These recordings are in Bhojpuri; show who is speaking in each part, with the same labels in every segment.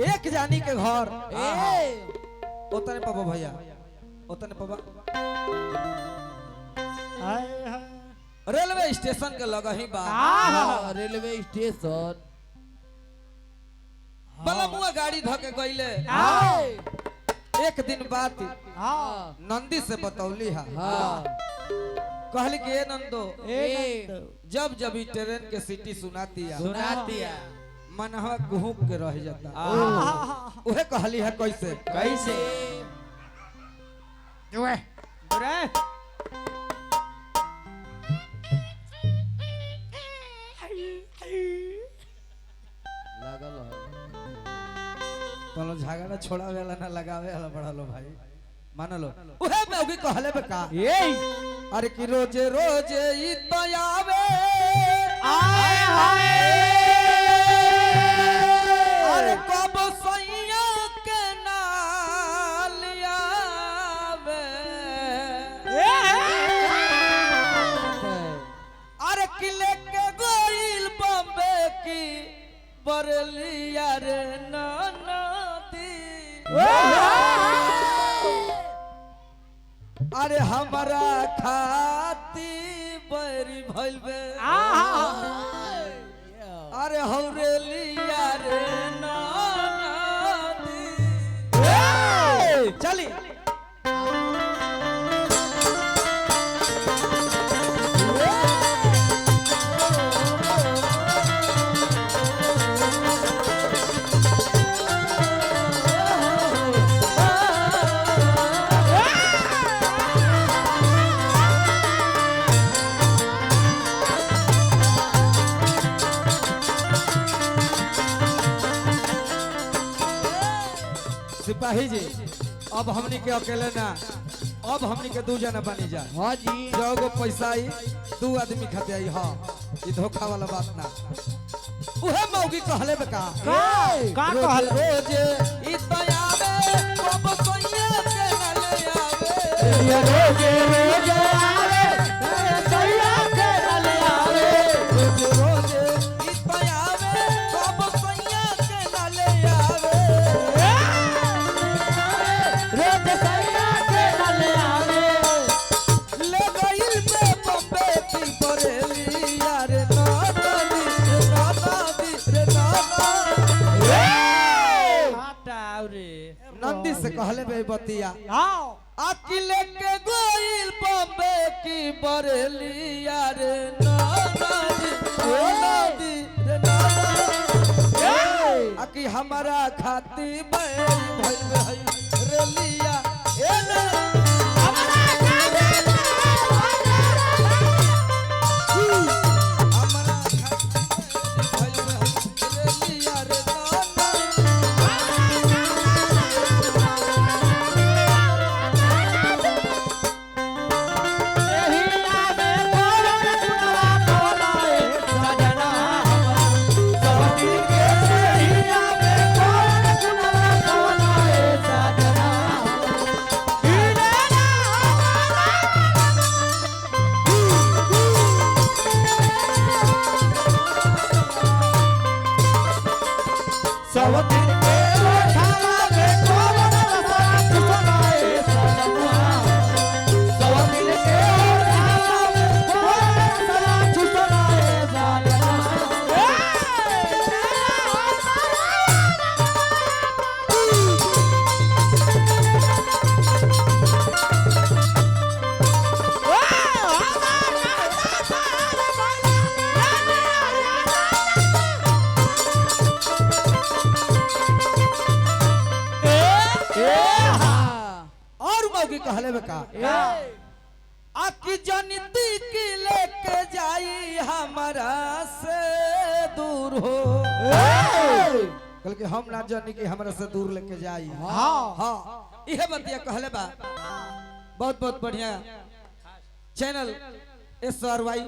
Speaker 1: एक जानी के घर ओतने पाबा भैया ओतने पाबा रेलवे स्टेशन के लगा ही बा
Speaker 2: रेलवे स्टेशन
Speaker 1: बलमुआ गाड़ी धके गईले एक दिन बात नंदी से बतौली है कहली कि नंदो जब जब ई ट्रेन के सीटी सुनाती है मनवा गुहुक के रह जाता उहे कहली है कैसे
Speaker 2: कैसे
Speaker 1: तो झगड़ा छोड़ा वाला ना लगावे वाला बड़ा लो भाई मान लो उहे में भी कहले बे का अरे कि रोजे रोजे ई तो आवे आए हाय अरे कब सैया के नाल आवे अरे किले के गोइल बम्बे की बरलिया रे नाना दी अरे हमारा खाती बरी भइल बे अरे हौरेलिया रे नाना दी चली सिपाही जी अब हमनी के अकेले ना अब हमनी के दू जना बनी जा
Speaker 2: हाँ जी
Speaker 1: जो गो पैसा आई दू आदमी खाते आई हाँ ये धोखा वाला बात ना उहे मौगी कहले बे का कहले रोजे ई तो आवे कब सैया के नाले आवे रोजे रोजे आवे सैया के नाले आवे रोजे रोजे ई तो आवे कब सैया के नाले आवे नंदी से कहले बे बतिया अकेले के गोइल बम्बे की बरेलिया रे नादी रे नादी अकी हमारा खाती भइल भइल रेलिया ए ना हमारा खाती हमारा खाती भइल रेलिया रे कहले बे का आकी जनती की लेके जाई हमारा से दूर हो कल के हम ना जानी कि हमरा से दूर लेके जाई हाँ इहे बतिया कहले बा बहुत बहुत बढ़िया चैनल SRY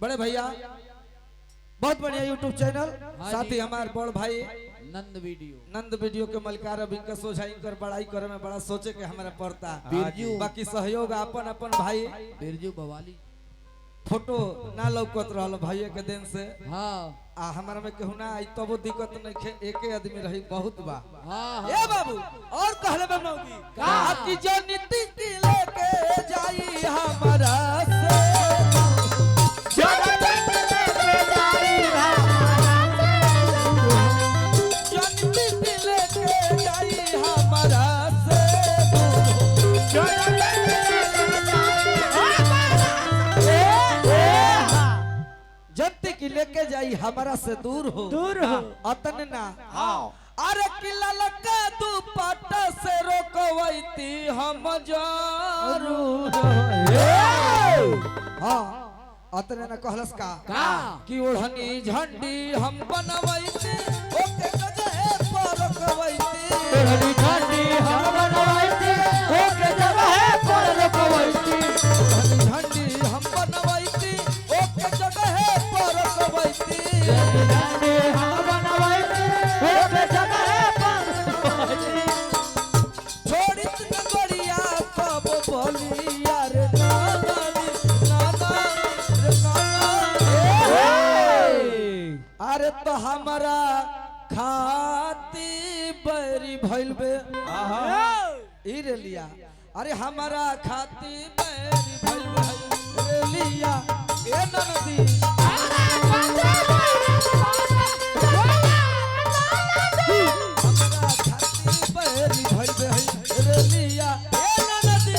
Speaker 1: बड़े भैया बहुत बढ़िया YouTube चैनल साथ ही हमारे बड़ भाई नंद वीडियो के मलकार अभी का सोझाई कर बड़ाई करे में बड़ा सोचे के हमारा पड़ता बाकी सहयोग अपन अपन भाई
Speaker 2: बिरजू बवाली
Speaker 1: फोटो ना लौकत रहल भाई के दिन से
Speaker 2: हाँ
Speaker 1: आ हमारा में केहू ना आई तबो दिक्कत नहीं खे एके आदमी रही बहुत बा
Speaker 2: हाँ
Speaker 1: ए बाबू और कहले बनौगी
Speaker 2: का?
Speaker 1: आपकी जो नीति की लेके जाई हमारा से जो नीति की लेके जाई हमारा से जनती की लेके जाई हमारा से दूर हो अतन ना अरे किला लगा दुपट्टा से रोकवैती हम जरूर हाँ अतने ना कहलस का कि ओढ़नी झंडी हम बनवैती ओके जगह पर रोकवैती
Speaker 3: ओढ़नी झंडी हम बनवैती ओके जगह पर रोकवैती
Speaker 1: झंडी हम बनवैती ओके जगह पर रोकवैती
Speaker 3: झंडी हम बनवैती ओके जगह पर रोकवैती
Speaker 1: छोड़ित न गोड़िया कब बोली यार नाना रे नाना अरे तो हमारा खाती बरी भइल बे ई रे लिया अरे हमारा खाती बरी भइल बे रे लिया ए ननदी हमारा खाती बरी भइल बे रे लिया ए ननदी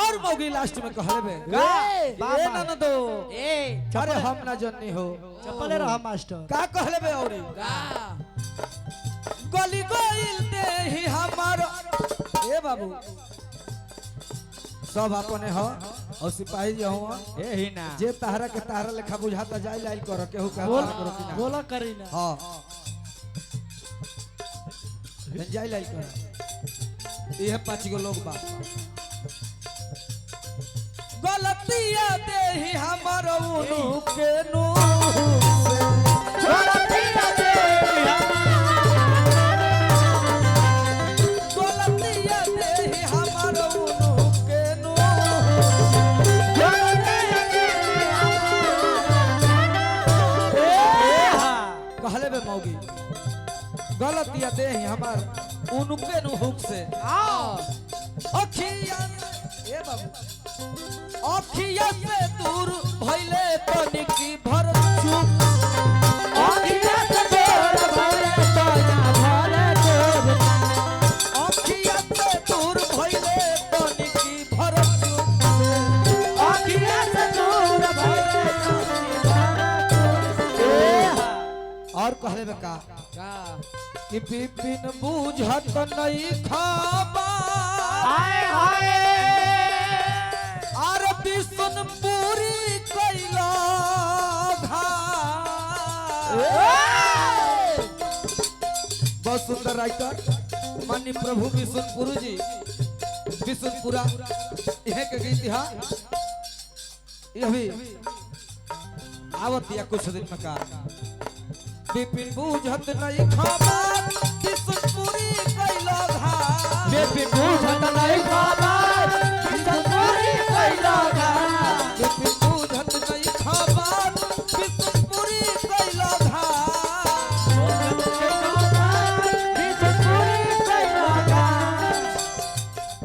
Speaker 1: और मौगी लास्ट में कहले बे ए ननदो अरे हम ना जननी हो
Speaker 3: चप्पले रहा मास्टर
Speaker 1: का कहले बे औरी गली गइल दे ही हमारो ए बाबू सब अपने हो और सिपाही जो हो
Speaker 3: एही ना
Speaker 1: जे तहरा के तहरा लेखा बुझाता जाई लाइल करो केहू का करो कि ना
Speaker 3: बोला करी ना
Speaker 1: हां जाई लाइल करो ये 5 गो लोग बा गलतिया दे ही हमारो उनु के नु
Speaker 3: गलतिया दे
Speaker 1: गलतिया दे ही हमारो उनु के नु कहले बे मौगी गलतिया दे ही हमार उनु के नु हुक से अखिया ए बाबू अखिया से दूर भइले तनिकी भर चुप
Speaker 3: अखिया से दूर भइले तनिकी
Speaker 1: अखिया से दूर भइले तनिकी भर चुप
Speaker 3: अखिया से दूर भइले
Speaker 1: और कहले बे का कि बिपिन बुझत नहीं खाबा
Speaker 3: हाय हाय
Speaker 1: आर बिसन पूरी कैला बहुत सुंदर राइटर माननीय प्रभु बिशुनपुर जी बिशुनपुरा यह के गीत हा यह भी आवत या कुछ दिन में का बिपिन बुझत नहीं खाबा बिशुनपुरी कैला
Speaker 3: बिपिन बुझत नहीं खाबा बिशुनपुरी कैला
Speaker 1: बिपिन बुझत नहीं खाबा बिशुनपुरी कैला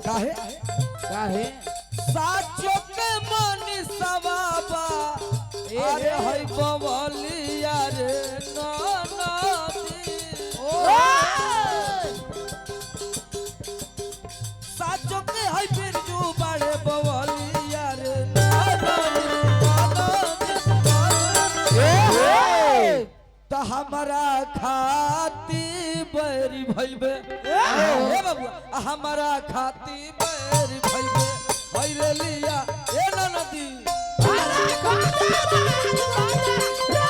Speaker 1: काहे
Speaker 2: काहे
Speaker 1: त हमारा खाती बैरी भइलबे ए बाबू हमारा खाती बैरी भइलबे भइले लिया ए नदी
Speaker 3: हमारा खाती बैरी भइलबे